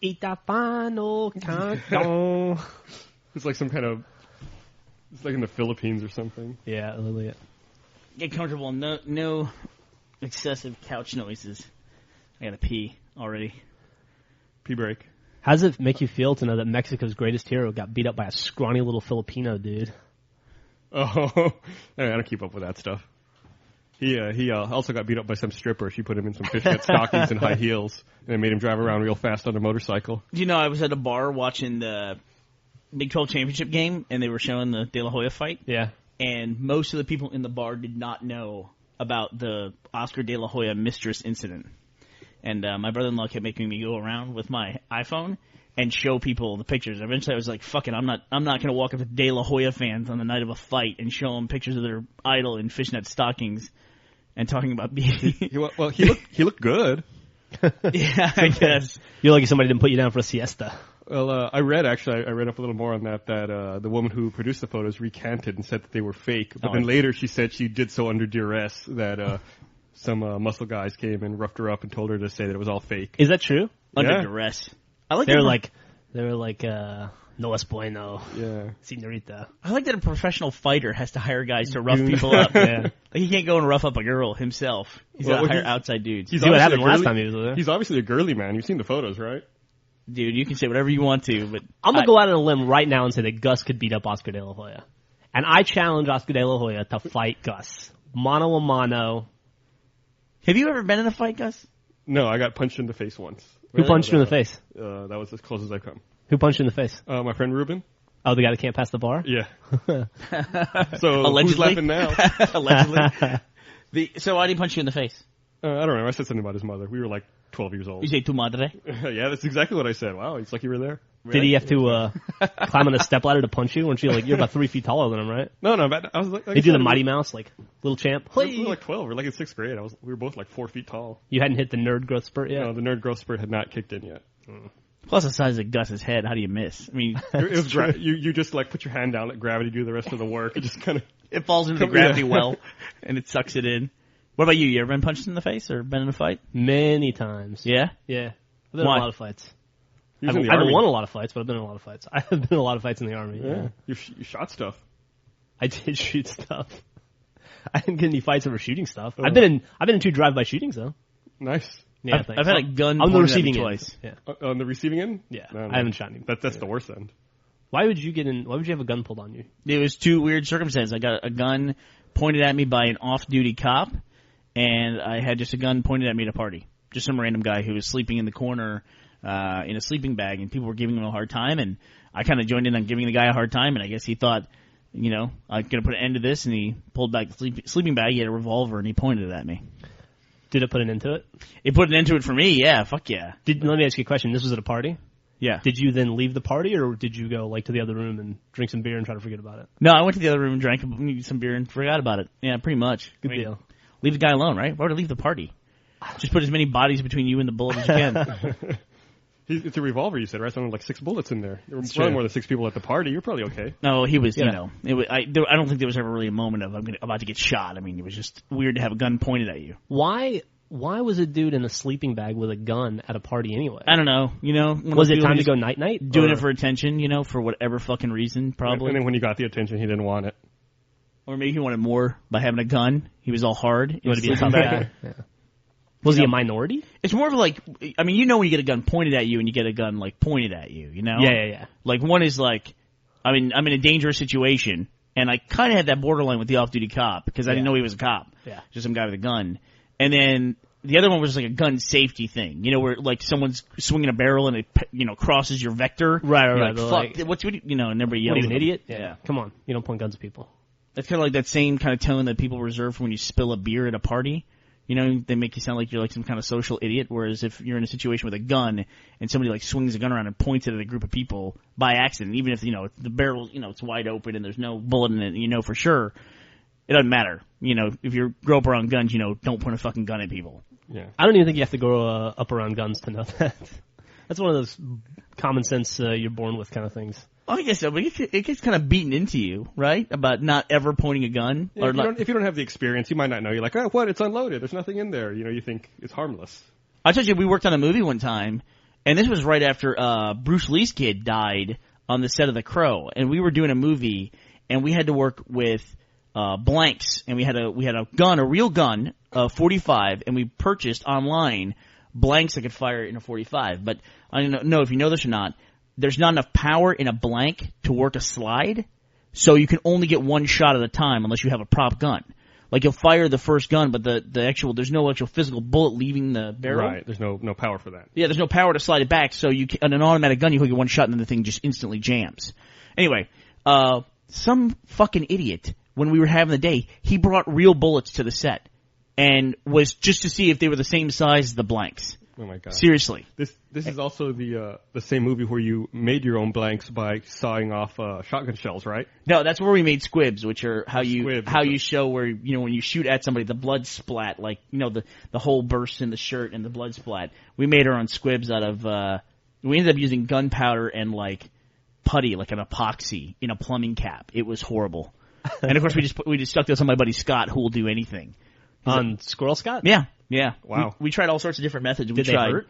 Eat that final countdown. It's like some kind of... It's like in the Philippines or something. Yeah, literally it. Get comfortable. No excessive couch noises. I gotta pee already. Pee break. How does it make you feel to know that Mexico's greatest hero got beat up by a scrawny little Filipino dude? Oh, I don't keep up with that stuff. He also got beat up by some stripper. She put him in some fishnet stockings and high heels, and it made him drive around real fast on a motorcycle. Do you know I was at a bar watching the Big 12 championship game, and they were showing the De La Hoya fight? Yeah. And most of the people in the bar did not know about the Oscar De La Hoya mistress incident. And my brother-in-law kept making me go around with my iPhone and show people the pictures. Eventually, I was like, "Fuck it, I'm not going to walk up to De La Hoya fans on the night of a fight and show them pictures of their idol in fishnet stockings and talking about being." Well, he looked good. Yeah, I guess. You're lucky somebody didn't put you down for a siesta. Well, I read up a little more on that the woman who produced the photos recanted and said that they were fake. But then later she said she did so under duress that some muscle guys came and roughed her up and told her to say that it was all fake. Is that true? Under duress. I like they were like no es bueno. Yeah. Senorita. I like that a professional fighter has to hire guys to rough people up. Yeah. Like he can't go and rough up a girl himself. He's got to hire outside dudes. See what happened last time he was there. He's obviously a girly man. You've seen the photos, right? Dude, you can say whatever you want to, but I'm going to go out on a limb right now and say that Gus could beat up Oscar De La Hoya. And I challenge Oscar De La Hoya to fight Gus. Mano a mano. Have you ever been in a fight, Gus? No, I got punched in the face once. Who punched you in the face? That was as close as I've come. Who punched you in the face? My friend Ruben. Oh, the guy that can't pass the bar? Yeah. So allegedly? Who's laughing now? Allegedly. So why did he punch you in the face? I don't know. I said something about his mother. We were like 12 years old. You say tu madre? Yeah, that's exactly what I said. Wow, it's like you were there. Really? Did he have to climb on a stepladder to punch you? Weren't you like, you're about 3 feet taller than him, right? No, but I was like Did you do the Mighty Mouse, like, little champ? We were like 12. We were like in 6th grade. We were both like 4 feet tall. You hadn't hit the nerd growth spurt yet? No, the nerd growth spurt had not kicked in yet. Plus the size of Gus's head, how do you miss? I mean, it was you just like put your hand down, let gravity do the rest of the work. It just kind of it falls into the gravity well, and it sucks it in. What about you? You ever been punched in the face or been in a fight? Many times. Yeah? Yeah. I've been in a lot of fights. I haven't won a lot of fights, but I've been in a lot of fights. I have been in a lot of fights in the Army. Yeah. You shot stuff. I did shoot stuff. I didn't get any fights over shooting stuff. I've been in 2 drive-by shootings, though. Nice. Yeah, I've had a gun on the pointed at me receiving twice. end. Yeah. On the receiving end? Yeah. No. I haven't shot any. That's the worst end. Why would you have a gun pulled on you? It was 2 weird circumstances. I got a gun pointed at me by an off-duty cop, and I had just a gun pointed at me at a party. Just some random guy who was sleeping in the corner in a sleeping bag, and people were giving him a hard time, and I kind of joined in on giving the guy a hard time, and I guess he thought, I'm going to put an end to this, and he pulled back the sleeping bag, he had a revolver, and he pointed it at me. Did it put an end to it? It put an end to it for me, yeah, fuck yeah. Let me ask you a question. This was at a party? Yeah. Did you then leave the party, or did you go to the other room and drink some beer and try to forget about it? No, I went to the other room and drank some beer and forgot about it. Yeah, pretty much. Good deal. Leave the guy alone, right? Why would I leave the party? Just put as many bodies between you and the bullet as you can. It's a revolver, you said, right? So like 6 bullets in there. There were probably more than 6 people at the party. You're probably okay. No, he was, I don't think there was ever really a moment of about to get shot. I mean, it was just weird to have a gun pointed at you. Why was a dude in a sleeping bag with a gun at a party anyway? I don't know. Was it time to go night-night? Doing it for attention, for whatever fucking reason, probably. And then when he got the attention, he didn't want it. Or maybe he wanted more by having a gun. He was all hard. He wanted to be a tough guy. Yeah. Was he a minority? It's more of like, when you get a gun pointed at you and you get a gun, pointed at you, Yeah. Like, one is like, I'm in a dangerous situation, and I kind of had that borderline with the off-duty cop, because I didn't know he was a cop. Yeah. Just some guy with a gun. And then the other one was like a gun safety thing, where like someone's swinging a barrel and it, crosses your vector. Right. Like, fuck, and everybody yells. What are you, an idiot? Yeah. Come on. You don't point guns at people. That's kind of like that same kind of tone that people reserve for when you spill a beer at a party. They make you sound like you're like some kind of social idiot, whereas if you're in a situation with a gun and somebody like swings a gun around and points it at a group of people by accident, even if, the barrel, it's wide open and there's no bullet in it, for sure, it doesn't matter. If you grow up around guns, don't point a fucking gun at people. Yeah. I don't even think you have to grow up around guns to know that. That's one of those common sense you're born with kind of things. Oh, I guess so, but it gets kind of beaten into you, right? About not ever pointing a gun. Yeah, if you don't have the experience, you might not know. You're like, oh, what? It's unloaded. There's nothing in there. You think it's harmless. I told you we worked on a movie one time, And this was right after Bruce Lee's kid died on the set of The Crow, and we were doing a movie, and we had to work with blanks, and we had a gun, a real gun, 45, and we purchased online blanks that could fire in a 45. But I don't know if you know this or not. There's not enough power in a blank to work a slide, so you can only get one shot at a time unless you have a prop gun. Like you'll fire the first gun, but there's no actual physical bullet leaving the barrel. Right, there's no power for that. Yeah, there's no power to slide it back, so on an automatic gun you can get one shot and then the thing just instantly jams. Anyway, some fucking idiot, when we were having the day, he brought real bullets to the set and was just to see if they were the same size as the blanks. Oh my god! Seriously, this is also the same movie where you made your own blanks by sawing off shotgun shells, right? No, that's where we made squibs, which are how you show where when you shoot at somebody the blood splat, like the hole bursts in the shirt and the blood splat. We made our own squibs out of. We ended up using gunpowder and like putty, like an epoxy in a plumbing cap. It was horrible. And of course we just stuck this on my buddy Scott, who will do anything. On Squirrel Scott? Yeah. Wow. We tried all sorts of different methods. Did they hurt?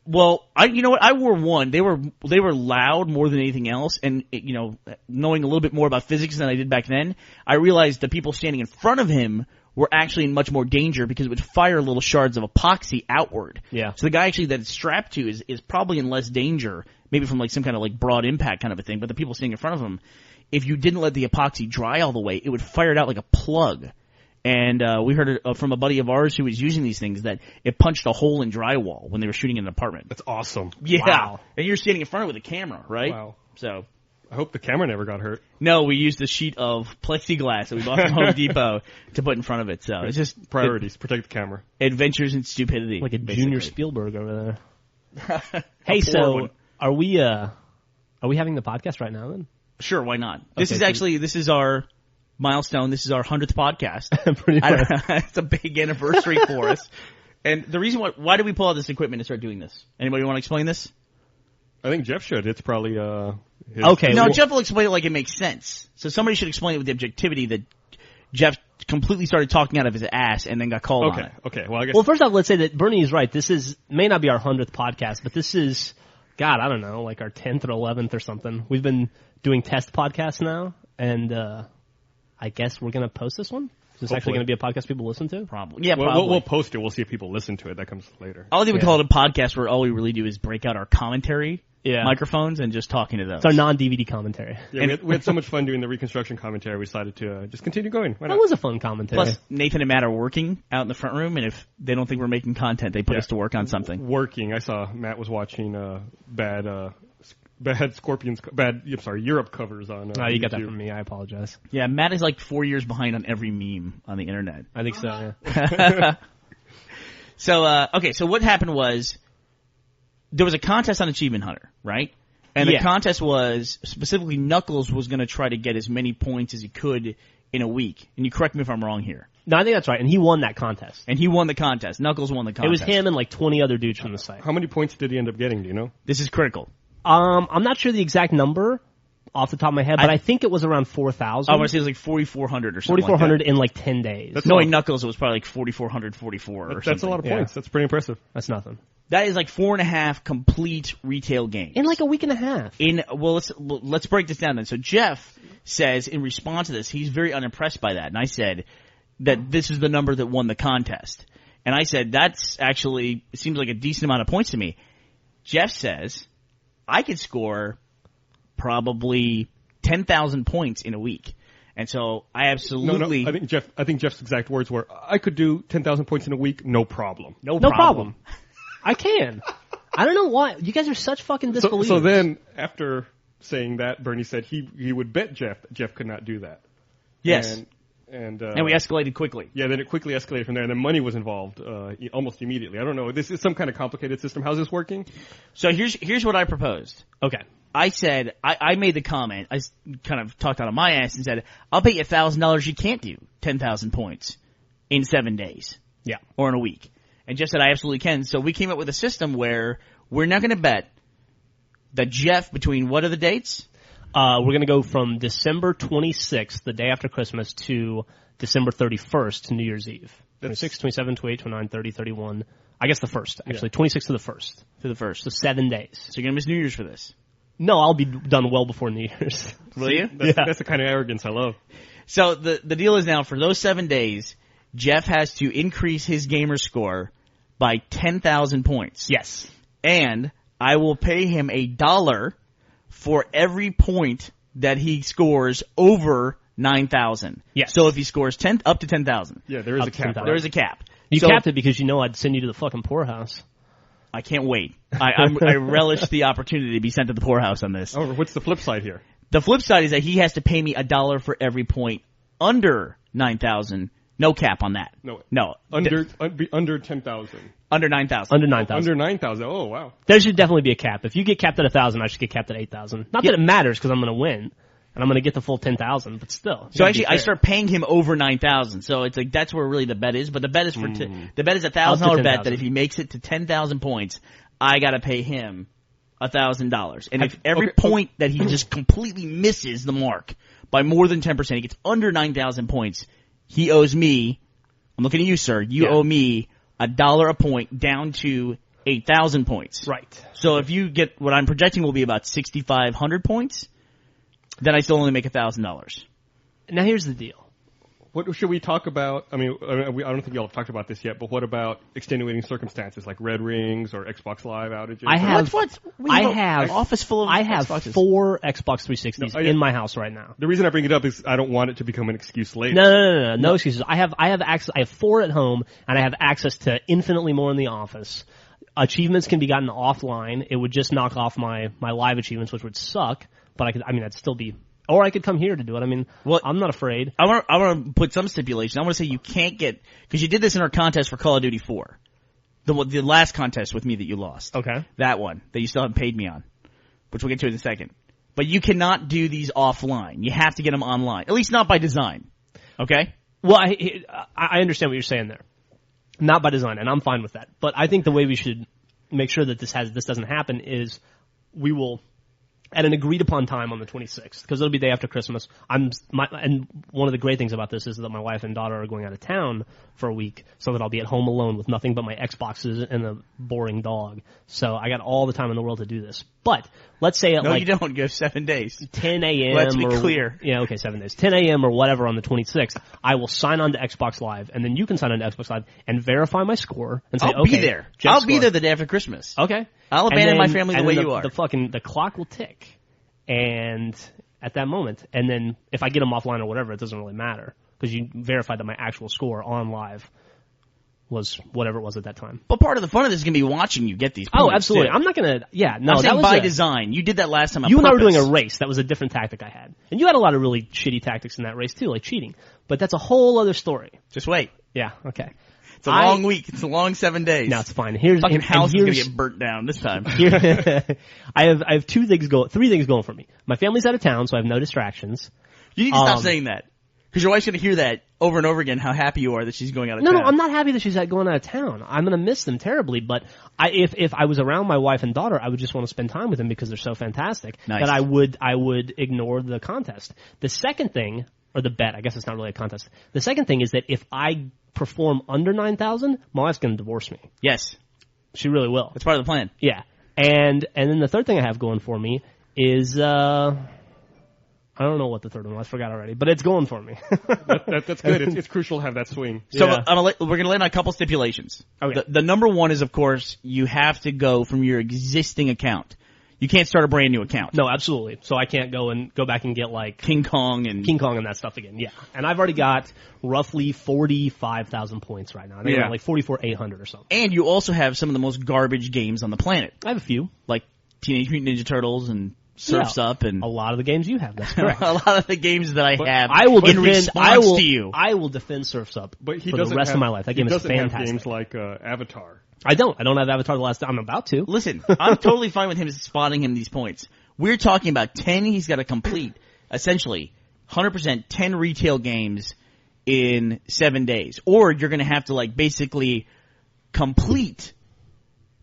Well, I wore one. They were loud more than anything else, and knowing a little bit more about physics than I did back then, I realized the people standing in front of him were actually in much more danger because it would fire little shards of epoxy outward. Yeah. So the guy actually that it's strapped to is probably in less danger, maybe from like some kind of like broad impact kind of a thing. But the people standing in front of him, if you didn't let the epoxy dry all the way, it would fire it out like a plug. And we heard it from a buddy of ours who was using these things that it punched a hole in drywall when they were shooting in an apartment. That's awesome. Yeah. Wow. And you're standing in front of it with a camera, right? Wow. So I hope the camera never got hurt. no, we used a sheet of plexiglass that we bought from Home Depot to put in front of it. So it's just Priorities. Protect the camera. adventures in stupidity. Like a basically. Junior Spielberg over there. Hey, poor so one. are we having the podcast right now then? Sure, why not? Okay, This is our milestone. This is our 100th podcast. Pretty much. It's a big anniversary for us. And the reason why did we pull out this equipment and start doing this? Anybody want to explain this? I think Geoff should. It's probably his Okay. No, well- Geoff will explain it like it makes sense. So somebody should explain it with the objectivity that Geoff completely started talking out of his ass and then got called on it. Okay. Well, I guess. Well, first off, let's say that Burnie is right. This may not be our 100th podcast, but this is, God, I don't know, like our 10th or 11th or something. We've been doing test podcasts now, and I guess we're going to post this one. Is this actually going to be a podcast people listen to? Probably. Yeah, Well, probably. we'll post it. We'll see if people listen to it. That comes later. I don't think we call it a podcast where all we really do is break out our commentary microphones and just talking to those. It's our non-DVD commentary. Yeah, we had so much fun doing the reconstruction commentary. We decided to just continue going. Why not? That was a fun commentary. Plus, Nathan and Matt are working out in the front room, and if they don't think we're making content, they put us to work on something. Working. I saw Matt was watching bad Europe covers on. Oh, you got that YouTube. from me. I apologize. Yeah, Matt is like 4 years behind on every meme on the internet. I think so, yeah. So what happened was there was a contest on Achievement Hunter, right? And the contest was specifically Knuckles was going to try to get as many points as he could in a week. And you correct me if I'm wrong here. No, I think that's right. And he won that contest. And he won the contest. Knuckles won the contest. It was him and like 20 other dudes from the site. How many points did he end up getting? Do you know? This is critical. I'm not sure the exact number off the top of my head, but I think it was around 4,000. I want to say it was like 4,400 or something. 4,400 like in like 10 days. Knowing Knuckles, it was probably like 4,444 or something. That's a lot of points. That's pretty impressive. That's nothing. That is like 4.5 complete retail games. In like a week and a half. Let's break this down then. So Geoff says in response to this, he's very unimpressed by that. And I said that this is the number that won the contest. And I said, that's actually, it seems like a decent amount of points to me. Geoff says, I could score probably 10,000 points in a week. And so I absolutely... No, I think Jeff's exact words were, I could do 10,000 points in a week, no problem. No problem. I can. I don't know why. You guys are such fucking disbelievers. So then, after saying that, Burnie said he would bet Geoff that Geoff could not do that. Yes. And we escalated quickly. Yeah, then it quickly escalated from there, and then money was involved almost immediately. I don't know. This is some kind of complicated system. How's this working? So here's what I proposed. Okay. I said, I made the comment, I kind of talked out of my ass and said, I'll bet you $1,000 you can't do 10,000 points in 7 days. Yeah. Or in a week. And Geoff said, I absolutely can. So we came up with a system where we're not going to bet that Geoff, between what are the dates? We're going to go from December 26th, the day after Christmas, to December 31st, New Year's Eve. 26, 27, 28, 29, 30, 31. I guess the 1st, actually. 26th to the 1st. To the 1st. So 7 days. So you're going to miss New Year's for this? No, I'll be done well before New Year's. Will you? That's the kind of arrogance I love. So the deal is now, for those 7 days, Geoff has to increase his gamer score by 10,000 points. Yes. And I will pay him $1 for every point that he scores over 9,000. Yes. So if he scores up to 10,000. Yeah, there is a cap. There is a cap. You capped it because you know I'd send you to the fucking poorhouse. I can't wait. I relish the opportunity to be sent to the poorhouse on this. Oh, what's the flip side here? The flip side is that he has to pay me $1 for every point under 9,000. No cap on that. No. Under 10,000. Under 9,000. Under 9,000. Under 9,000. Oh, wow. There should definitely be a cap. If you get capped at 1,000, I should get capped at 8,000. Not that it matters because I'm going to win. And I'm going to get the full 10,000, but still. So actually, I start paying him over 9,000. So it's like, that's where really the bet is. But the bet is the bet is $1,000 bet that if he makes it to 10,000 points, I got to pay him $1,000. And if every point that he just completely misses the mark by more than 10%, he gets under 9,000 points, he owes me, I'm looking at you, sir, you owe me $1 a point down to 8,000 points. Right. So if you get what I'm projecting will be about 6,500 points, then I still only make $1,000. Now here's the deal. What should we talk about? I mean, I don't think y'all have talked about this yet, but what about extenuating circumstances like red rings or Xbox Live outages? I have office full of Xboxes. 4 Xbox 360s in my house right now. The reason I bring it up is I don't want it to become an excuse later. No excuses. I have access. I have 4 at home, and I have access to infinitely more in the office. Achievements can be gotten offline. It would just knock off my live achievements, which would suck. But I'd still be. Or I could come here to do it. I mean, I'm not afraid. I want to put some stipulation. I want to say you can't get, because you did this in our contest for Call of Duty 4. The last contest with me that you lost. Okay. That one, that you still haven't paid me on, which we'll get to in a second. But you cannot do these offline. You have to get them online. At least not by design. Okay? Well, I understand what you're saying there. Not by design, and I'm fine with that. But I think the way we should make sure that this doesn't happen is we will, at an agreed upon time on the 26th, because it'll be the day after Christmas. And one of the great things about this is that my wife and daughter are going out of town for a week, so that I'll be at home alone with nothing but my Xboxes and a boring dog. So I got all the time in the world to do this. But let's say at you don't. You have 7 days. 10 a.m. Let's be clear. Yeah, okay, 7 days. 10 a.m. or whatever on the 26th, I will sign on to Xbox Live, and then you can sign on to Xbox Live and verify my score and say, I'll be there. I'll be there the day after Christmas. Okay. I'll abandon my family the way you are. The clock will tick. And at that moment, and then if I get them offline or whatever, it doesn't really matter because you verified that my actual score on live was whatever it was at that time. But part of the fun of this is going to be watching you get these points. Oh, absolutely. Too. I'm not going to, no, I'm saying by design. You did that last time on You and I were purpose. doing a race. That was a different tactic I had. And you had a lot of really shitty tactics in that race too, like cheating. But that's a whole other story. Just wait. Yeah, okay. It's a long week. It's a long 7 days. No, it's fine. Fucking house is going to get burnt down this time. I have 3 things going for me. My family's out of town, so I have no distractions. You need to stop saying that. Because your wife's going to hear that over and over again, how happy you are that she's going out of town. No, I'm not happy that she's going out of town. I'm going to miss them terribly, but if I was around my wife and daughter, I would just want to spend time with them because they're so fantastic that I would ignore the contest. The second thing, or the bet, I guess it's not really a contest. The second thing is that if I perform under 9,000, my wife's going to divorce me. Yes. She really will. That's part of the plan. Yeah. And then the third thing I have going for me is, I don't know what the third one was. I forgot already, but it's going for me. That's good. It's crucial to have that swing. So we're going to lay on a couple stipulations. Okay. The number one is, of course, you have to go from your existing account. You can't start a brand new account. No, absolutely. So I can't go back and get like King Kong and that stuff again. Yeah. And I've already got roughly 45,000 points right now. I think I'm like 44,800 or something. And you also have some of the most garbage games on the planet. I have a few. Like Teenage Mutant Ninja Turtles and Surf's Up and a lot of the games you have. That's correct. A lot of the games that I have to you. I will defend Surf's Up for the rest of my life. That game is fantastic. He doesn't have games like Avatar. I don't have Avatar the last time. I'm about to. Listen, I'm totally fine with him spotting him these points. We're talking about 10 he's got to complete, essentially, 100% 10 retail games in 7 days. Or you're going to have to basically complete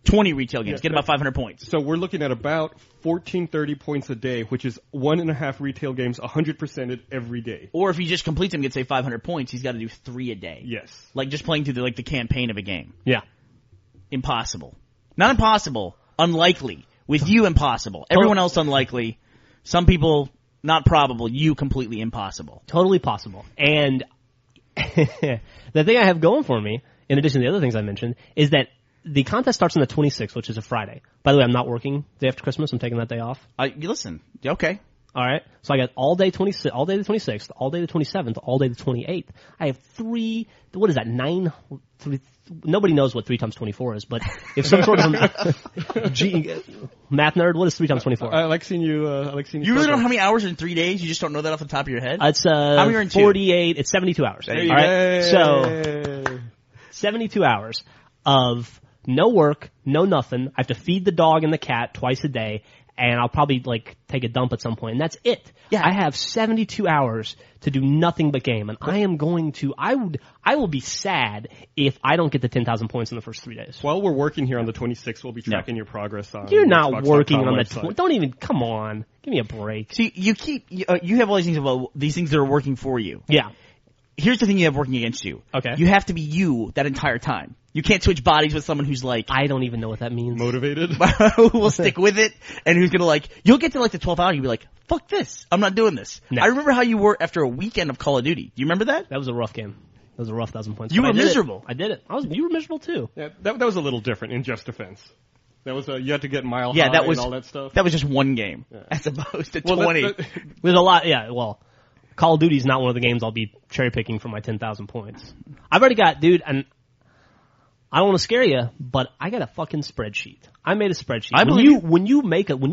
20 retail games, get about 500 points. So we're looking at about 1,430 points a day, which is 1.5 retail games, 100% every day. Or if he just completes them, get say 500 points, he's got to do 3 a day. Yes. Like just playing through the campaign of a game. Yeah. impossible. Not impossible, unlikely. With you, impossible. Everyone else, unlikely. Some people, not probable. You, completely impossible. Totally possible. And the thing I have going for me, in addition to the other things I mentioned, is that the contest starts on the 26th, which is a Friday. By the way, I'm not working the day after Christmas. I'm taking that day off. Listen, okay. All right. So I got all day the 26th, all day the 27th, all day the 28th. I have what is that, 3, nobody knows what 3 times 24 is, but if some sort of math nerd, what is 3 times 24? I like seeing you. You really don't know how many hours in 3 days? You just don't know that off the top of your head? It's how many are in 48. It's 72 hours. There you all right. So 72 hours of no work, no nothing. I have to feed the dog and the cat twice a day, and I'll probably take a dump at some point, and that's it. Yeah. I have 72 hours to do nothing but game, and I will be sad if I don't get the 10,000 points in the first 3 days. While we're working here on the 26th, we'll be tracking your progress on. You're not working on website. Don't even, come on. Give me a break. See, you have all these things about these things that are working for you. Yeah. Here's the thing you have working against you. Okay. You have to be you that entire time. You can't switch bodies with someone who's I don't even know what that means. Motivated? who will stick with it, and who's gonna you'll get to the 12th hour and you'll be like, fuck this, I'm not doing this. No. I remember how you were after a weekend of Call of Duty. Do you remember that? That was a rough game. That was a rough 1,000 points. You were miserable. I did it. You were miserable too. Yeah, that was a little different in Just Defense. That was you had to get mile high that was, and all that stuff. That was just one game, as opposed to 20. There's a lot, Call of Duty's not one of the games I'll be cherry picking for my 10,000 points. I've already got, dude, and I don't want to scare you, but I got a fucking spreadsheet. I made a spreadsheet. When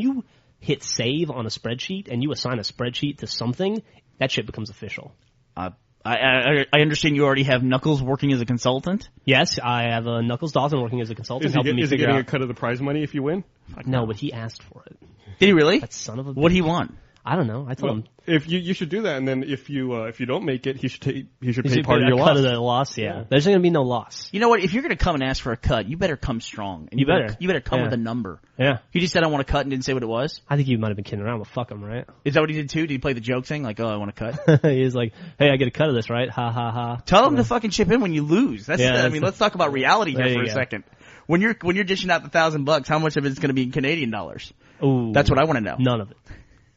you hit save on a spreadsheet and you assign a spreadsheet to something, that shit becomes official. I understand you already have Knuckles working as a consultant. Yes, I have Knuckles Dawson working as a consultant, helping me figure out. Is he getting a cut of the prize money if you win? No, but he asked for it. Did he really? That son of a bitch. What'd he want? I don't know. I told him if you should do that, and then if you don't make it, he should pay part of your cut loss. of the loss. Yeah. There's going to be no loss. You know what? If you're going to come and ask for a cut, you better come strong. And you better come with a number. Yeah. He just said I want a cut and didn't say what it was. I think you might have been kidding around, but fuck him, right? Is that what he did too? Did he play the joke thing like, oh, I want a cut? He was like, hey, I get a cut of this, right? Ha ha ha. Tell him to fucking chip in when you lose. Let's talk about reality here for a second. When you're dishing out the $1,000, how much of it's going to be in Canadian dollars? Ooh. That's what I want to know. None of it.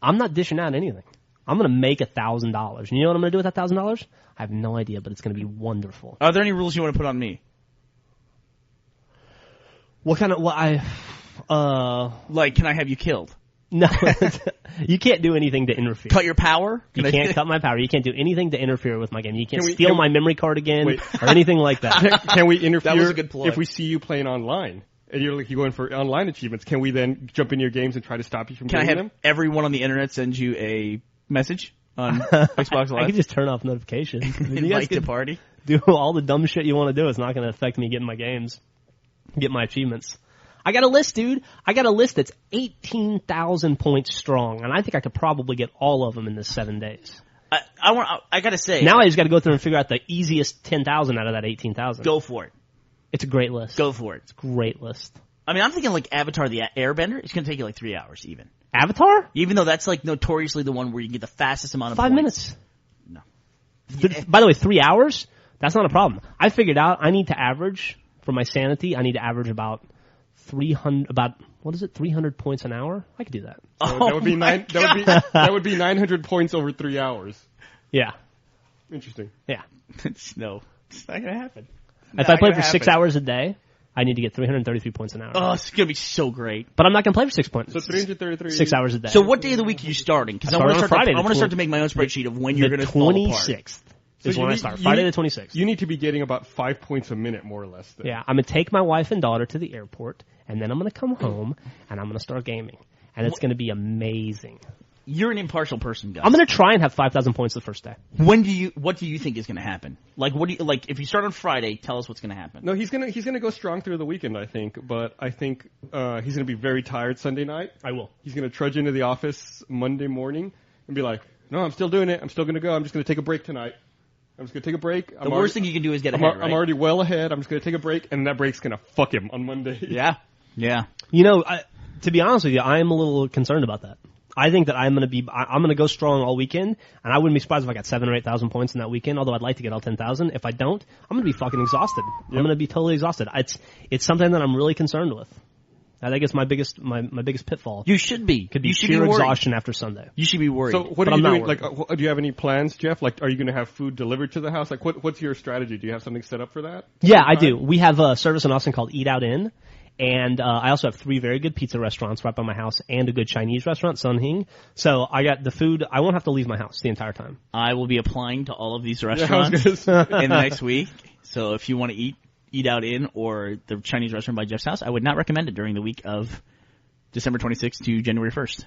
I'm not dishing out anything. I'm going to make $1,000. You know what I'm going to do with that $1,000? I have no idea, but it's going to be wonderful. Are there any rules you want to put on me? What kind of, can I have you killed? No, you can't do anything to interfere. Cut your power? You can't cut my power. You can't do anything to interfere with my game. You can't steal my memory card again or anything like that. Can we interfere that was a good plug. If we see you playing online? And you're going for online achievements. Can we then jump in your games and try to stop you from getting them? Can I have everyone on the internet send you a message on Xbox Live? I can just turn off notifications. Invite to party. Do all the dumb shit you want to do. It's not going to affect me getting my games, get my achievements. I got a list, dude. I got a list that's 18,000 points strong, and I think I could probably get all of them in this 7 days. I got to say. Now I just got to go through and figure out the easiest 10,000 out of that 18,000. Go for it. It's a great list. Go for it. It's a great list. I mean, I'm thinking Avatar the Airbender. It's going to take you 3 hours even. Avatar? Even though that's notoriously the one where you can get the fastest amount of 5 points. minutes. No. By the way, 3 hours? That's not a problem. I figured out I need to average, for my sanity, I need to average about 300 points an hour? I could do that. So that would be that would be 900 points over 3 hours. Yeah. Interesting. Yeah. It's not going to happen. If I play for 6 hours a day, I need to get 333 points an hour. Oh, it's going to be so great. But I'm not going to play for 6 points. So 333. 6 hours a day. So what day of the week are you starting? Because I want to start to make my own spreadsheet of when you're going to fall apart. The 26th is when I start. Friday the 26th. You need to be getting about 5 points a minute, more or less. Then. Yeah, I'm going to take my wife and daughter to the airport, and then I'm going to come home, and I'm going to start gaming. And it's going to be amazing. You're an impartial person, guys. I'm going to try and have 5,000 points the first day. What do you think is going to happen? If you start on Friday, tell us what's going to happen. No, he's going to go strong through the weekend, I think. But I think he's going to be very tired Sunday night. I will. He's going to trudge into the office Monday morning and be like, "No, I'm still doing it. I'm still going to go. I'm just going to take a break tonight. I'm just going to take a break." The worst thing you can do is get ahead, right? I'm already well ahead. I'm just going to take a break, and that break's going to fuck him on Monday. Yeah. Yeah. You know, to be honest with you, I am a little concerned about that. I think that I'm going to go strong all weekend, and I wouldn't be surprised if I got 7,000 or 8,000 points in that weekend, although I'd like to get all 10,000. If I don't, I'm going to be fucking exhausted. Yep. I'm going to be totally exhausted. It's something that I'm really concerned with. I think it's my biggest pitfall. You should be. Could be you should sheer be exhaustion after Sunday. You should be worried. So what are you doing? Like, do you have any plans, Geoff? Like, are you going to have food delivered to the house? Like, what's your strategy? Do you have something set up for that? Yeah, I do. We have a service in Austin called Eat Out In, and I also have 3 very good pizza restaurants right by my house and a good Chinese restaurant, Sun Hing. So I got the food. I won't have to leave my house the entire time. I will be applying to all of these restaurants in the next week. So if you want to Eat Out In or the Chinese restaurant by Jeff's house, I would not recommend it during the week of December 26th to January 1st,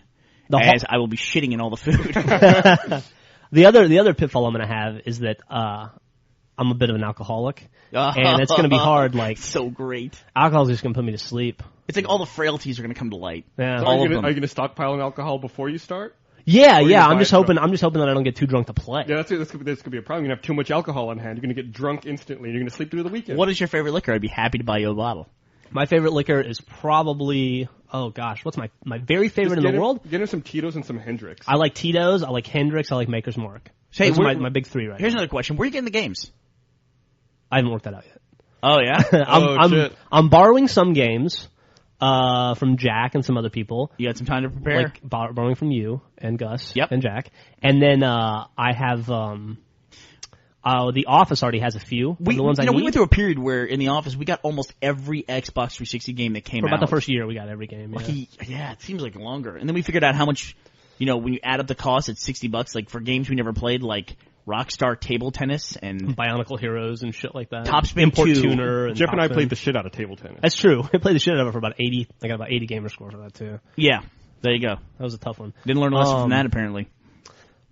as I will be shitting in all the food. The other pitfall I'm going to have is that I'm a bit of an alcoholic, and it's going to be hard. Like, so great. Alcohol's just going to put me to sleep. It's like all the frailties are going to come to light. Yeah. So all of them. Are you going to stockpile alcohol before you start? Yeah. I'm just hoping that I don't get too drunk to play. Yeah, this could be a problem. You're going to have too much alcohol on hand. You're going to get drunk instantly. You're going to sleep through the weekend. What is your favorite liquor? I'd be happy to buy you a bottle. My favorite liquor is probably, what's my very favorite in the world? Get him some Tito's and some Hendrix. I like Tito's, I like Hendrix, I like Maker's Mark. Hey, those are my big 3 right Here's now. another question. Where are you getting the games? I haven't worked that out yet. Oh, yeah? Shit. I'm borrowing some games from Jack and some other people. You got some time to prepare? Like borrowing from you and Gus Yep. and Jack. And then I have... The Office already has a few. The ones I need. We went through a period where in the Office we got almost every Xbox 360 game that came out. For about the first year, we got every game. Yeah. It seems like longer. And then we figured out how much, when you add up the cost, it's $60. Like for games we never played, like Rockstar Table Tennis and Bionicle Heroes and shit like that. Topspin Import 2. Tuner. And Jeff and I Topspin. played the shit out of table tennis. That's true. I played the shit out of it for about 80. I got about 80 gamerscore for that too. Yeah, there you go. That was a tough one. Didn't learn a lesson from that apparently.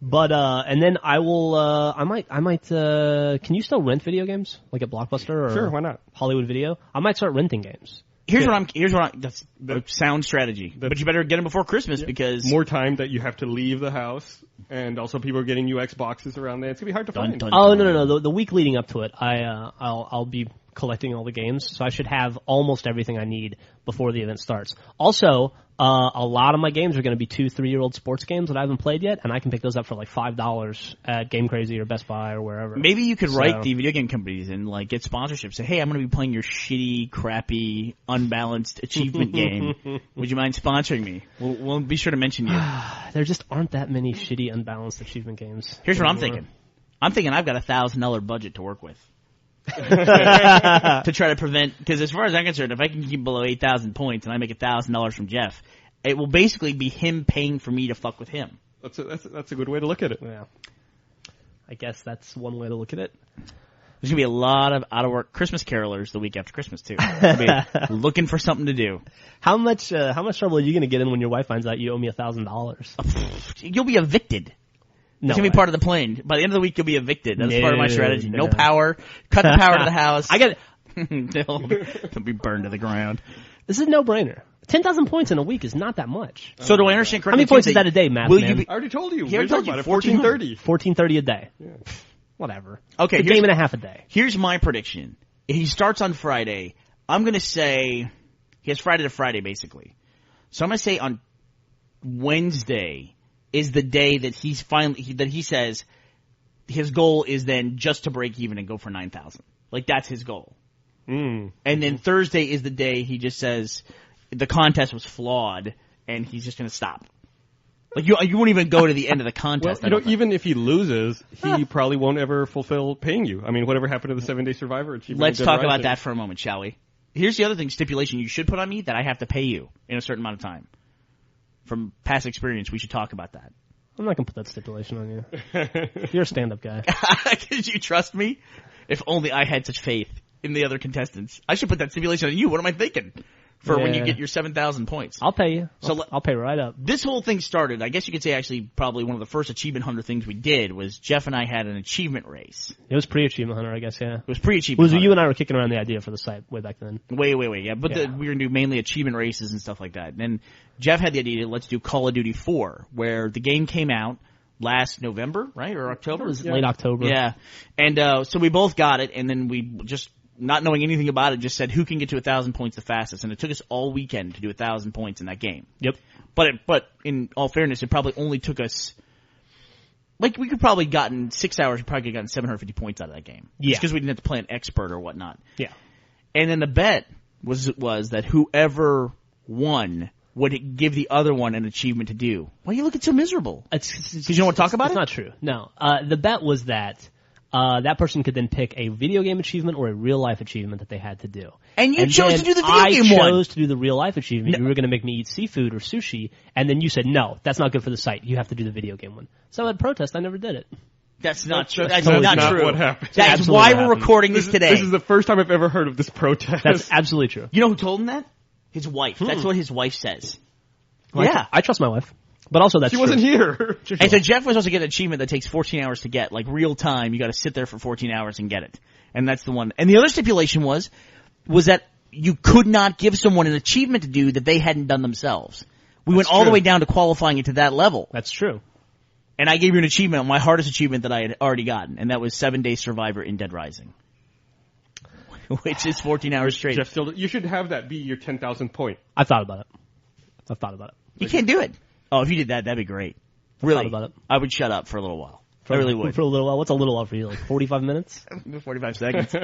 But and then I will I might can you still rent video games like at Blockbuster or Sure, why not? Hollywood Video? I might start renting games. That's a sound strategy. But you better get them before Christmas because More time that you have to leave the house, and also people are getting new Xboxes around there. It's going to be hard to find. Oh no. The week leading up to it, I'll be collecting all the games, so I should have almost everything I need before the event starts. Also, a lot of my games are going to be 2-3-year-old sports games that I haven't played yet, and I can pick those up for like $5 at Game Crazy or Best Buy or wherever. Maybe you could write the video game companies and like get sponsorships. Say, hey, I'm going to be playing your shitty, crappy, unbalanced achievement game. Would you mind sponsoring me? We'll be sure to mention you. There just aren't that many shitty, unbalanced achievement games. Here's what I'm thinking. I'm thinking I've got a $1,000 budget to work with. To try to prevent, because as far as I'm concerned, if I can keep below 8,000 points and I make $1,000 from Geoff, it will basically be him paying for me to fuck with him. That's a good way to look at it. Yeah. I guess that's one way to look at it. There's gonna be a lot of out of work Christmas carolers the week after Christmas too. Be looking for something to do. How much trouble are you gonna get in when your wife finds out you owe me $1,000? You'll be evicted. No It's gonna be part of the plane. By the end of the week, you'll be evicted. That's part of my strategy. No no. power. Cut the power to the house. I get They'll be burned to the ground. This is a no-brainer. 10,000 points in a week is not that much. So do I understand How correctly? many points is that a day, Math Will man? you be, I already told you. He already told you, 1430. 1430 a day. Yeah. Whatever. Okay, It's a game and a half a day. Here's my prediction. He starts on Friday. I'm going to say he has Friday to Friday, basically. So I'm going to say on Wednesday is the day that he says his goal is then just to break even and go for 9,000. Like, that's his goal. Mm. And then Thursday is the day he just says the contest was flawed and he's just going to stop. Like, you won't even go to the end of the contest. Well, even if he loses, he probably won't ever fulfill paying you. I mean, whatever happened to the 7-day survivor achievement? Let's talk about that for a moment, shall we? Here's the other thing, stipulation you should put on me, that I have to pay you in a certain amount of time. From past experience, we should talk about that. I'm not going to put that stipulation on you. You're a stand-up guy. Could you trust me? If only I had such faith in the other contestants. I should put that stipulation on you. What am I thinking? For when you get your 7,000 points. I'll pay you. So I'll pay right up. This whole thing started, I guess you could say actually probably one of the first Achievement Hunter things we did was Geoff and I had an achievement race. It was pre-Achievement Hunter, I guess, yeah. It was pre-Achievement Hunter. You and I were kicking around the idea for the site way back then. Way, yeah. But we were going to do mainly achievement races and stuff like that. And then Geoff had the idea, let's do Call of Duty 4, where the game came out last November, right? Or October? It was late October. Yeah. And so we both got it, and then we just not knowing anything about it, just said who can get to 1,000 points the fastest, and it took us all weekend to do 1,000 points in that game. Yep. But in all fairness, it probably only took us, like, we could probably gotten 6 hours, we probably could gotten 750 points out of that game. Yeah. Just because we didn't have to play an expert or whatnot. Yeah. And then the bet was that whoever won would give the other one an achievement to do. Why are you looking so miserable? Because you don't want to talk about it? It's not true. No. The bet was that that person could then pick a video game achievement or a real life achievement that they had to do. And you chose to do the video game one. I chose to do the real life achievement. You were going to make me eat seafood or sushi, and then you said, no, that's not good for the site. You have to do the video game one. So at protest, I never did it. That's not true. That's That's not not true. what happened. That's why we're recording this today. This is the first time I've ever heard of this protest. That's absolutely true. You know who told him that? His wife. That's what his wife says. Well, yeah. I trust my wife. But also that's She true. wasn't here. And so Geoff was supposed to get an achievement that takes 14 hours to get, like real time. You got to sit there for 14 hours and get it. And that's the one. And the other stipulation was that you could not give someone an achievement to do that they hadn't done themselves. We went all the way down to qualifying it to that level. That's true. And I gave you an achievement, my hardest achievement that I had already gotten, and that was 7-Day Survivor in Dead Rising. Which is 14 hours straight. Jeff, you should have that be your 10,000 point. I've thought about it. You can't do it. Oh, if you did that, that'd be great. Really. Thought about it. I would shut up for a little while. I really would. For a little while. What's a little while for you? Like 45 minutes? 45 seconds.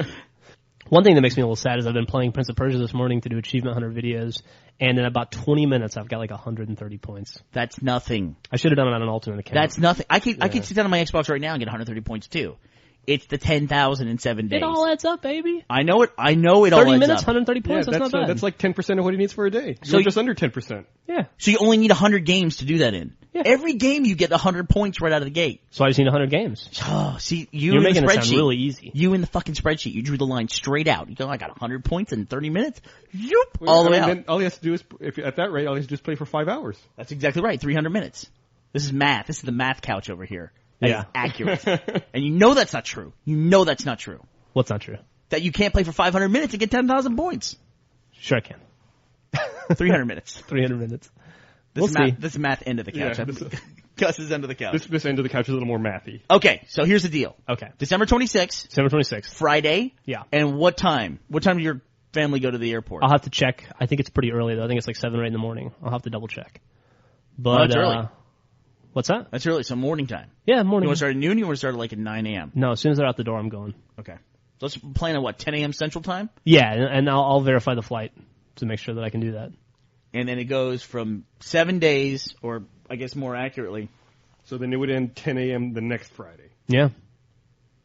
One thing that makes me a little sad is I've been playing Prince of Persia this morning to do Achievement Hunter videos, and in about 20 minutes I've got like 130 points. That's nothing. I should have done it on an alternate account. That's nothing. I could sit down on my Xbox right now and get 130 points too. It's the 10,000 in 7 days. It all adds up, baby. I know it all adds 30 minutes, up. 130 points, that's not bad. That's like 10% of what he needs for a day. So Just under 10%. Yeah. So you only need 100 games to do that in. Yeah. Every game you get 100 points right out of the gate. So I just need 100 games. Oh, see, You're in making the it spreadsheet. sound really easy. You in the fucking spreadsheet, you drew the line straight out. You go, I got 100 points in 30 minutes. Yoop, all the way out. Then all he has to do is, at that rate, all he has to do is play for 5 hours. That's exactly right. 300 minutes. This is math. This is the math couch over here. That is accurate. And you know that's not true. You know that's not true. What's not true? That you can't play for 500 minutes and get 10,000 points. Sure I can. 300 minutes. 300 minutes. This is math end of the couch. Yeah, Gus's end of the couch. This end of the couch is a little more mathy. Okay, so here's the deal. Okay. December 26th. December 26th. Friday. Yeah. And what time? What time do your family go to the airport? I'll have to check. I think it's pretty early though. I think it's like 7 or 8 in the morning. I'll have to double check. But that's early. What's that? That's early, so morning time. Yeah, morning. You want to start at noon? You want to start at like at 9 a.m.? No, as soon as they're out the door, I'm going. Okay. So let's plan at what, 10 a.m. Central Time? Yeah, and I'll verify the flight to make sure that I can do that. And then it goes from 7 days, or I guess more accurately. So then it would end 10 a.m. the next Friday. Yeah.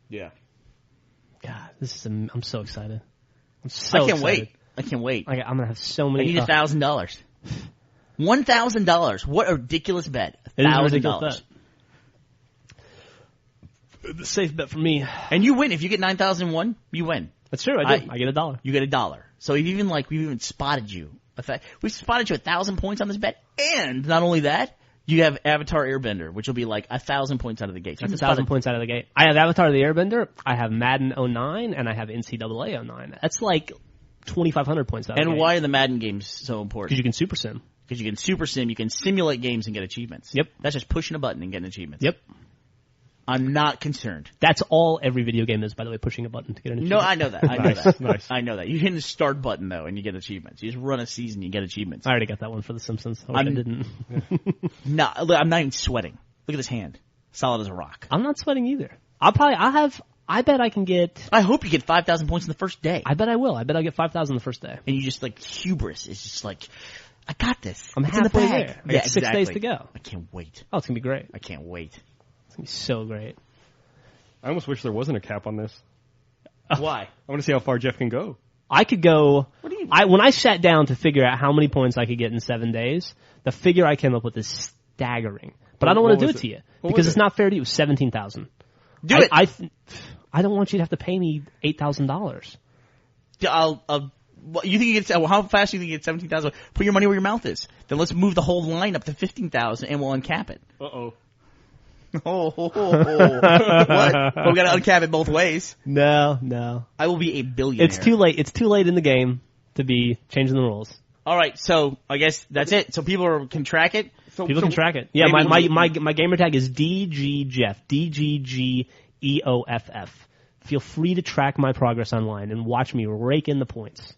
Yeah. God, I'm so excited. I'm so I can't excited. wait. I can't wait. I'm going to have so many. I need $1,000. $1,000. What a ridiculous bet. $1,000. The safe bet for me. And you win. If you get 9,001, you win. That's true. I do. I get $1. You get $1. So we've even spotted you. We spotted you 1,000 points on this bet. And not only that, you have Avatar Airbender, which will be like 1,000 points out of the gate. So that's 1,000 points out of the gate. I have Avatar the Airbender. I have Madden 09, and I have NCAA 09. That's like 2,500 points out of the gate. And why are the Madden games so important? Because you can super sim. Because you can super sim, you can simulate games and get achievements. Yep. That's just pushing a button and getting achievements. Yep. I'm not concerned. That's all every video game is, by the way, pushing a button to get an achievement. No, I know that. I know that. Nice. I know that. You hit the start button, though, and you get achievements. You just run a season, you get achievements. I already got that one for The Simpsons. I didn't. No, look, I'm not even sweating. Look at this hand. Solid as a rock. I'm not sweating either. I bet I can get. I hope you get 5,000 points in the first day. I bet I will. I bet I'll get 5,000 the first day. And you just, like, hubris is just like, I got this. I'm it's in the halfway bag. there. I got 6 days to go. I can't wait. Oh, it's going to be great. I can't wait. It's going to be so great. I almost wish there wasn't a cap on this. Why? I want to see how far Jeff can go. I could go. What do you? When I sat down to figure out how many points I could get in 7 days, the figure I came up with is staggering. But I don't want to do it to you because it's not fair to you. 17,000. Do it. I don't want you to have to pay me $8,000. You think you get? How fast do you think you get 17,000? Put your money where your mouth is. Then let's move the whole line up to 15,000, and we'll uncap it. Uh-oh. What? Well, we got to uncap it both ways. No. I will be a billionaire. It's too late. It's too late in the game to be changing the rules. All right, so I guess that's it. So people can track it. People can track it. Yeah, my gamer tag is DGGeoff. DGGEOFF. feel free to track my progress online and watch me rake in the points.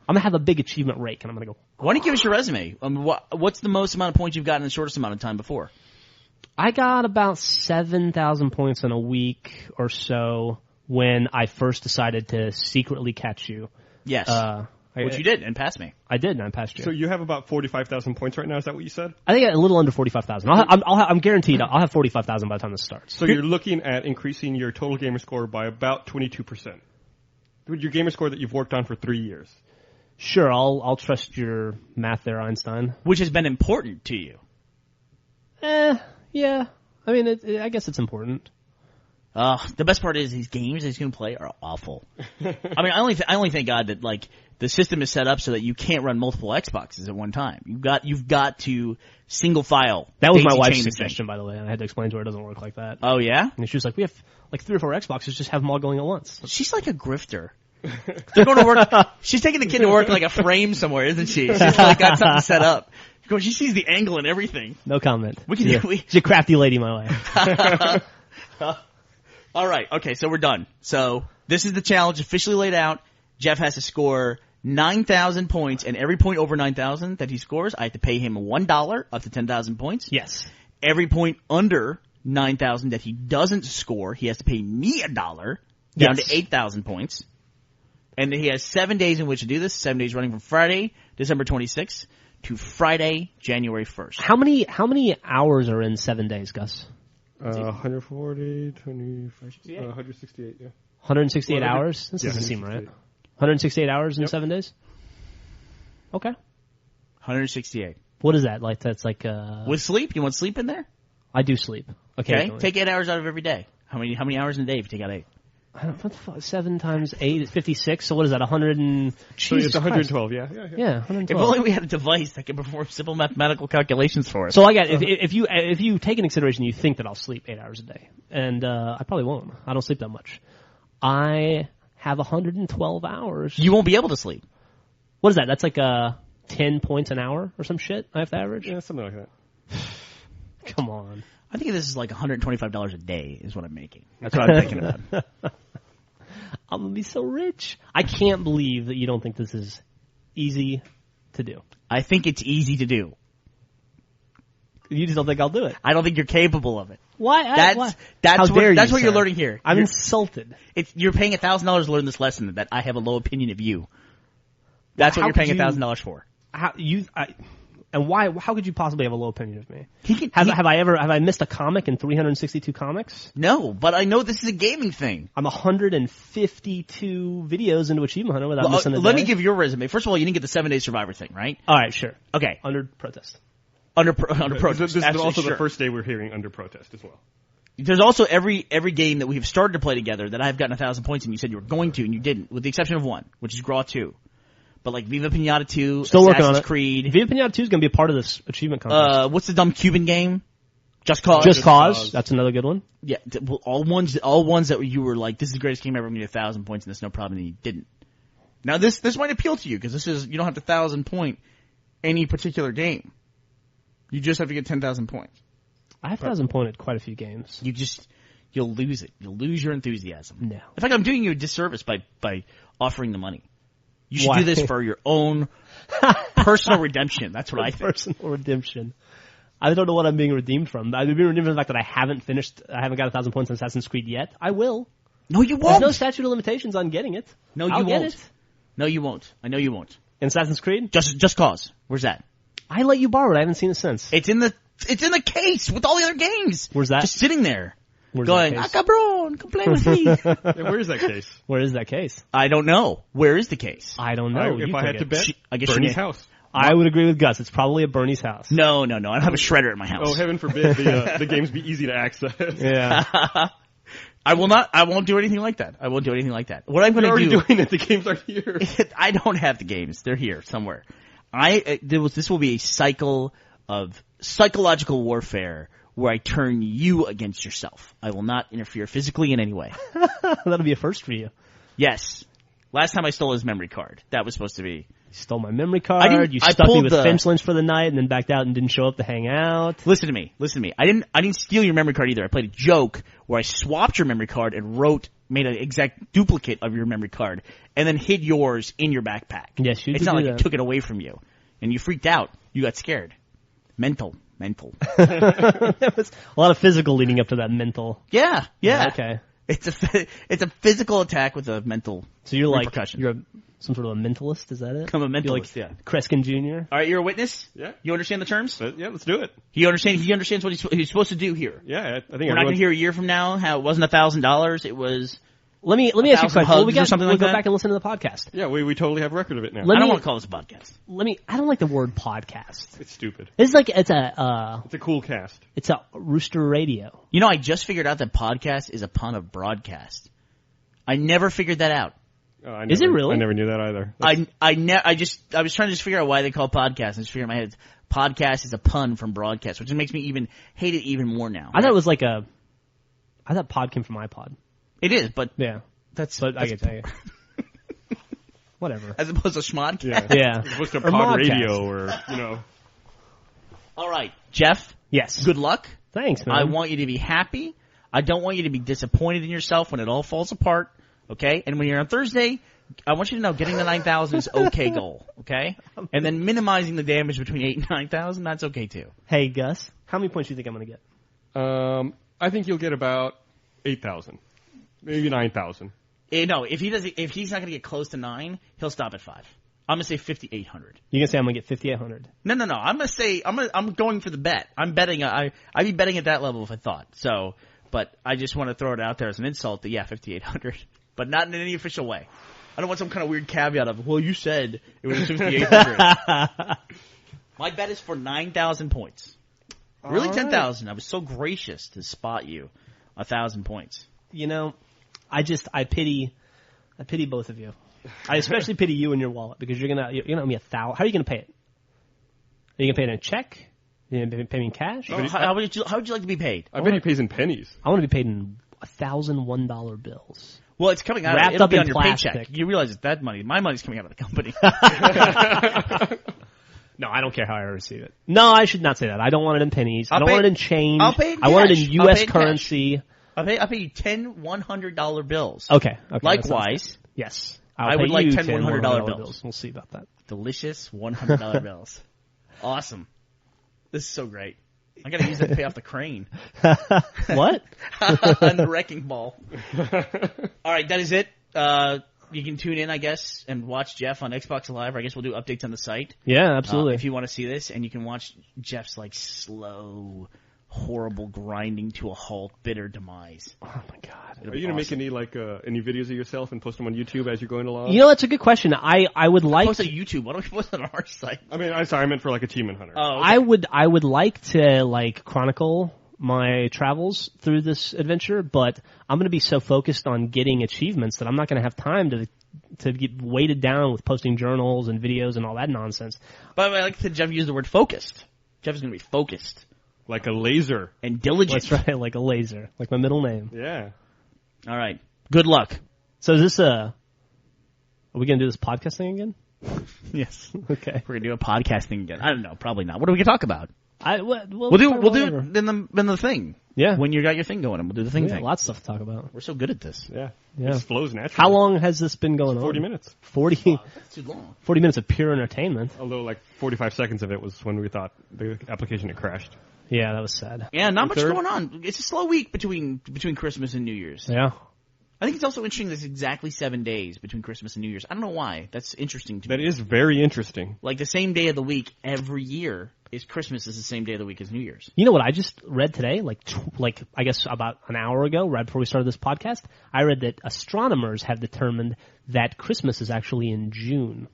I'm going to have a big achievement rake, and I'm going to go. Why don't you give us your resume? What's the most amount of points you've gotten in the shortest amount of time before? I got about 7,000 points in a week or so when I first decided to secretly catch you. Yes. Which you did and passed me. I did, and I passed you. So you have about 45,000 points right now. Is that what you said? I think a little under 45,000. I'm guaranteed I'll have 45,000 by the time this starts. So you're looking at increasing your total gamer score by about 22%. Your gamer score that you've worked on for 3 years. Sure, I'll trust your math there, Einstein. Which has been important to you. Yeah. I mean, I guess it's important. The best part is these games that he's going to play are awful. I mean, I only thank God that like the system is set up so that you can't run multiple Xboxes at one time. You've got to single file. That was my wife's suggestion, by the way, and I had to explain to her it doesn't work like that. Oh yeah? And she was like, we have like 3 or 4 Xboxes, just have them all going at once. She's like a grifter. They're going to work. She's taking the kid to work like a frame somewhere, isn't she? She's like got something set up. She sees the angle and everything. No comment. She's a crafty lady, my wife. All right. Okay. So we're done. So this is the challenge officially laid out. Geoff has to score 9,000 points, and every point over 9,000 that he scores, I have to pay him $1 up to 10,000 points. Yes. Every point under 9,000 that he doesn't score, he has to pay me $1 down to 8,000 points. And he has 7 days in which to do this. 7 days running from Friday, December 26th to Friday, January 1st. How many hours are in 7 days, Gus? 140, 168, yeah. 168 hours? This doesn't seem right. 168 hours in 7 days? Okay. 168. What is that? Like, that's like, with sleep? You want sleep in there? I do sleep. Okay. Take 8 hours out of every day. How many hours in a day if you take out 8? 7 times 8 is 56. So what is that? 100 and... So it's 112. Yeah. Yeah, 112. If only we had a device that could perform simple mathematical calculations for us. So I got if you take into consideration, you think that I'll sleep 8 hours a day, and I probably won't. I don't sleep that much. I have 112 hours. You won't be able to sleep. What is that? That's like 10 points an hour or some shit. I have to average. Yeah, something like that. Come on. I think this is like $125 a day is what I'm making. That's what I'm thinking about. I'm going to be so rich. I can't believe that you don't think this is easy to do. I think it's easy to do. You just don't think I'll do it. I don't think you're capable of it. Why? That's what you're learning here. I'm insulted. You're paying $1,000 to learn this lesson that I have a low opinion of you. That's what you're paying $1,000 for. And why? How could you possibly have a low opinion of me? Have I missed a comic in 362 comics? No, but I know this is a gaming thing. I'm 152 videos into Achievement Hunter without missing a day. Let me give your resume. First of all, you didn't get the 7-day survivor thing, right? All right, sure. Okay. Under protest. Under protest. This is also the first day we're hearing under protest as well. There's also every game that we have started to play together that I've gotten 1,000 points and you said you were going to and you didn't, with the exception of one, which is Graw 2. But like Viva Pinata 2, Still working Assassin's on it. Creed. Viva Pinata 2 is going to be a part of this achievement contest. What's the dumb Cuban game? Just Cause. Just Cause. That's another good one. Yeah, all ones that you were like, this is the greatest game ever, I'm going to get 1,000 points and there's no problem, and you didn't. Now this might appeal to you because you don't have to 1,000 point any particular game. You just have to get 10,000 points. I have 1,000 pointed quite a few games. You'll lose it. You'll lose your enthusiasm. No. In fact, I'm doing you a disservice by offering the money. You should Why? do this for your own personal redemption. That's what I think. Personal redemption. I don't know what I'm being redeemed from. I'm being redeemed from the fact that I haven't got 1,000 points on Assassin's Creed yet. I will. No, you won't. There's no statute of limitations on getting it. No, you I'll won't. Get it. No, you won't. I know you won't. In Assassin's Creed? Just Cause. Where's that? I let you borrow it. I haven't seen it since. It's in the case with all the other games. Where's that? Just sitting there. Where's going, cabron, come play with me. Yeah, where is that case? Where is that case? I don't know. Where is the case? I don't know. If I had to bet, I guess Burnie's house. I would agree with Gus. It's probably at Burnie's house. No. I don't have a shredder at my house. Oh, heaven forbid the games be easy to access. Yeah. I won't do anything like that. What I'm going to do... You're already doing it. The games are here. I don't have the games. They're here somewhere. This will be a cycle of psychological warfare where I turn you against yourself. I will not interfere physically in any way. That'll be a first for you. Yes. Last time I stole his memory card. That was supposed to be... You stole my memory card. You stuck me with fence lynch for the night and then backed out and didn't show up to hang out. Listen to me. I didn't steal your memory card either. I played a joke where I swapped your memory card and wrote made an exact duplicate of your memory card, and then hid yours in your backpack. Yes, you It's did not do like that. it took it away from you, and you freaked out. You got scared. Mental. There was a lot of physical leading up to that mental. Yeah. Okay. It's a physical attack with a mental. So you're like repercussion. you're some sort of a mentalist, is that it? I'm a mentalist, You're like yeah. Kreskin Jr. All right, you're a witness. Yeah. You understand the terms? Yeah, let's do it. He understands what he's supposed to do here. Yeah, I think We're not going to hear a year from now how it wasn't $1,000. It was. Let me ask you a 1,000 question. hugs or something we'll like go that? back and listen to the podcast. Yeah, we totally have record of it now. Let I don't me- want to call this a podcast. I don't like the word podcast. It's stupid. It's like it's a cool cast. it's a Rooster Radio. You know, I just figured out that podcast is a pun of broadcast. I never figured that out. Oh, Is it really? I never knew that either. I was trying to just figure out why they call it podcast. I just figured in my head, podcast is a pun from broadcast, which makes me even hate it even more now. I thought it was like I thought pod came from iPod. It is, but Yeah, but I can tell you. Whatever. as opposed to schmodcast. Yeah. Yeah. It's supposed to Or pod modcast. radio or. All right, Jeff. Yes. Good luck. Thanks, man. I want you to be happy. I don't want you to be disappointed in yourself when it all falls apart. Okay, and when you're on Thursday, I want you to know getting the 9,000 is okay goal. Okay, and then minimizing the damage between 8 and 9,000, that's okay too. Hey, Gus, how many points do you think I'm going to get? I think you'll get about 8,000, maybe 9,000. No, if he's not going to get close to 9, he'll stop at 5. I'm gonna say 5,800. You can say I'm going to get 5,800. No. I'm gonna say I'm going for the bet. I'm betting. I'd be betting at that level if I thought so. But I just want to throw it out there as an insult that 5,800, but not in any official way. I don't want some kind of weird caveat of, well, you said it was 5,800. My bet is for 9,000 points. Really, All 10,000. I was so gracious to spot you 1,000 points. You know, I pity both of you. I especially pity you and your wallet because you're gonna owe me 1,000. How are you gonna pay it? Are you gonna pay it in a check? Are you gonna pay me in cash? Oh, how would you like to be paid? I bet he pays in pennies. I want to be paid in $1,001 bills. Well, it's coming out. Wrapped It'll up be in on your plastic. paycheck. You realize that my money's coming out of the company. No, I don't care how I receive it. No, I should not say that. I don't want it in pennies. I don't want it in change. I'll pay it in I want it cash. in I'll U.S. pay it in currency. I'll pay you 10 $100 bills. Okay. Likewise, Yes. I would like 10 $100 bills. We'll see about that. delicious $100 bills. Awesome. This is so great. I gotta use that to pay off the crane. What? On the wrecking ball. All right, that is it. You can tune in, I guess, and watch Jeff on Xbox Live. Or I guess we'll do updates on the site. Yeah, absolutely. If you want to see this, and you can watch Jeff's slow, horrible grinding to a halt, bitter demise. Oh my God. Are you gonna make any videos of yourself and post them on YouTube as you're going along? You know, that's a good question. I would like Post on YouTube. Why don't we post on our site? I mean, I meant for Achievement Hunter. Oh, okay. I would like to chronicle my travels through this adventure, but I'm going to be so focused on getting achievements that I'm not going to have time to get weighted down with posting journals and videos and all that nonsense. By the way, I like that Jeff used the word focused. Jeff's going to be focused. Like a laser. And diligent. That's right, like a laser, like my middle name. Yeah. All right. Good luck. So is this are we going to do this podcast thing again? Yes. Okay. We're going to do a podcast thing again. I don't know. Probably not. What are we going to talk about? We'll do then the thing. Yeah. When you got your thing going, we'll do the thing. Lots of stuff to talk about. We're so good at this. Yeah. Yeah. It just flows naturally. How long has this been going on? 40 minutes. 40 That's too long. 40 minutes of pure entertainment. Although 45 seconds of it was when we thought the application had crashed. Yeah, that was sad. Yeah, not much Third? going on. It's a slow week between Christmas and New Year's. Yeah. I think it's also interesting that it's exactly 7 days between Christmas and New Year's. I don't know why. That's interesting to me. That is very interesting. Like the same day of the week every year is Christmas is the same day of the week as New Year's. You know what I just read today? Like I guess about an hour ago, right before we started this podcast, I read that astronomers have determined that Christmas is actually in June,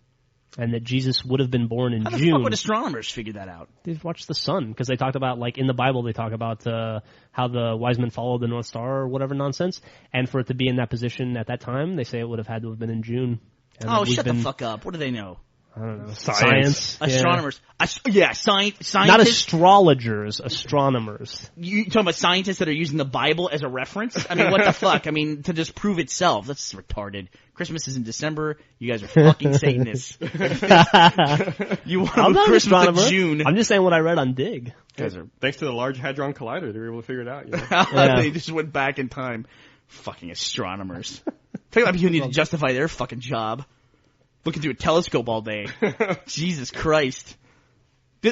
and that Jesus would have been born in How the June. fuck would astronomers figure that out? They've watched the sun because they talked about in the Bible they talk about how the wise men followed the North Star or whatever nonsense, and for it to be in that position at that time, they say it would have had to have been in June. And Oh, shut the fuck up! What do they know? I don't know. Science. Astronomers. Scientists. Not astrologers, astronomers. You talking about scientists that are using the Bible as a reference? I mean, what the fuck? I mean, to just prove itself. That's retarded. Christmas is in December. You guys are fucking Satanists. You want to I'm move not an Christmas astronomer. to June. I'm just saying what I read on Dig. You guys are, Thanks to the Large Hadron Collider, they were able to figure it out. Yeah. They just went back in time. Fucking astronomers. Talk about people who need to justify their fucking job. Looking through a telescope all day. Jesus Christ.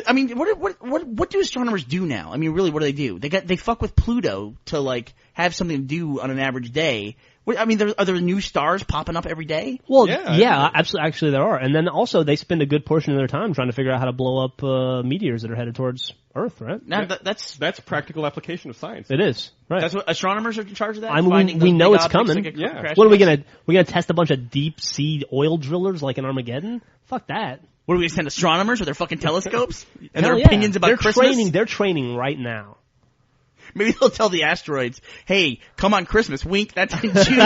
I mean, what do astronomers do now? I mean, really, what do? They fuck with Pluto to like have something to do on an average day. I mean, are there new stars popping up every day? Well, yeah, absolutely. Actually, there are. And then also, they spend a good portion of their time trying to figure out how to blow up meteors that are headed towards Earth, right? Now, that's practical application of science. It is, right? That's what astronomers are in charge of that. I mean, we know it's coming. Like What are we gonna test a bunch of deep sea oil drillers like in Armageddon? Fuck that. What are we gonna send astronomers with their fucking telescopes and Hell their yeah. opinions about Christmas? They're training right now. Maybe they'll tell the asteroids, "Hey, come on Christmas, wink. That's in June."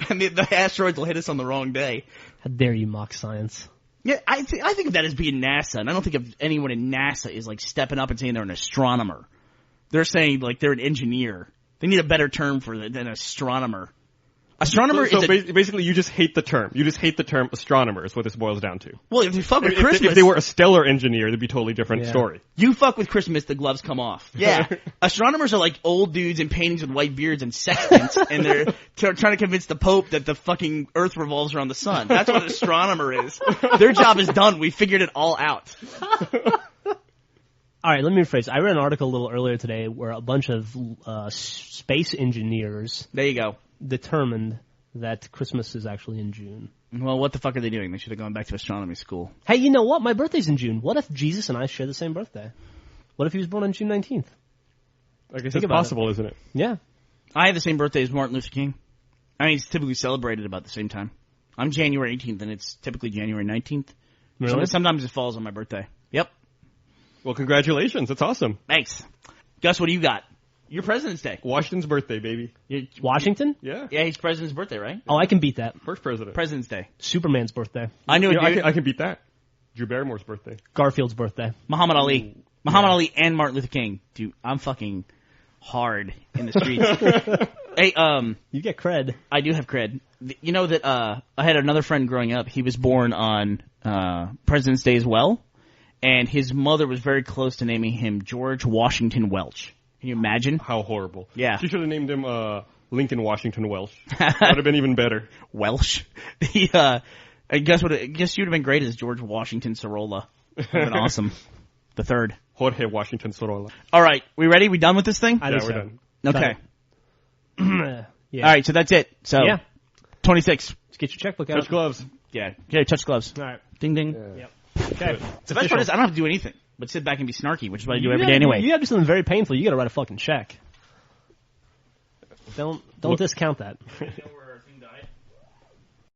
And the asteroids will hit us on the wrong day. How dare you mock science? Yeah, I think of that as being NASA, and I don't think of anyone in NASA is like stepping up and saying they're an astronomer. They're saying like they're an engineer. They need a better term than astronomer. Astronomer so is basically you just hate the term. You just hate the term astronomer is what this boils down to. Well, if you fuck with Christmas... If they were a stellar engineer, it'd be a totally different story. You fuck with Christmas, the gloves come off. Yeah. Astronomers are like old dudes in paintings with white beards and sextants, and they're trying to convince the Pope that the fucking Earth revolves around the sun. That's what an astronomer is. Their job is done. We figured it all out. All right, let me rephrase. I read an article a little earlier today where a bunch of space engineers... There you go. ...determined that Christmas is actually in June. Well, what the fuck are they doing? They should have gone back to astronomy school. Hey, you know what? My birthday's in June. What if Jesus and I share the same birthday? What if he was born on June 19th? I guess it's possible, isn't it? Yeah. I have the same birthday as Martin Luther King. I mean, it's typically celebrated about the same time. I'm January 18th, and it's typically January 19th. Really? Sometimes it falls on my birthday. Yep. Well, congratulations. That's awesome. Thanks. Gus, what do you got? Your President's Day. Washington's birthday, baby. Washington? Yeah. Yeah, he's President's birthday, right? Oh, I can beat that. First president. President's Day. Superman's birthday. I knew it. I can beat that. Drew Barrymore's birthday. Garfield's birthday. Muhammad Ali. Muhammad Ali and Martin Luther King. Dude, I'm fucking hard in the streets. Hey, you get cred. I do have cred. You know that I had another friend growing up. He was born on President's Day as well, and his mother was very close to naming him George Washington Welch. Can you imagine? How horrible. Yeah. She should have named him Lincoln Washington Welch. That would have been even better. Welsh. I guess you'd have been great as George Washington Sorolla. That would have been awesome. The third. Jorge Washington Sorolla. All right. We ready? We done with this thing? I think we're done. Okay. Yeah. All right. So that's it. So Yeah. 26. Let's get your checkbook out. Touch gloves. Yeah. Okay. Touch gloves. All right. Ding ding. Yep. Okay. The best part is I don't have to do anything but sit back and be snarky, which is what I do every day anyway. You gotta do something very painful. You gotta write a fucking check. Don't discount that.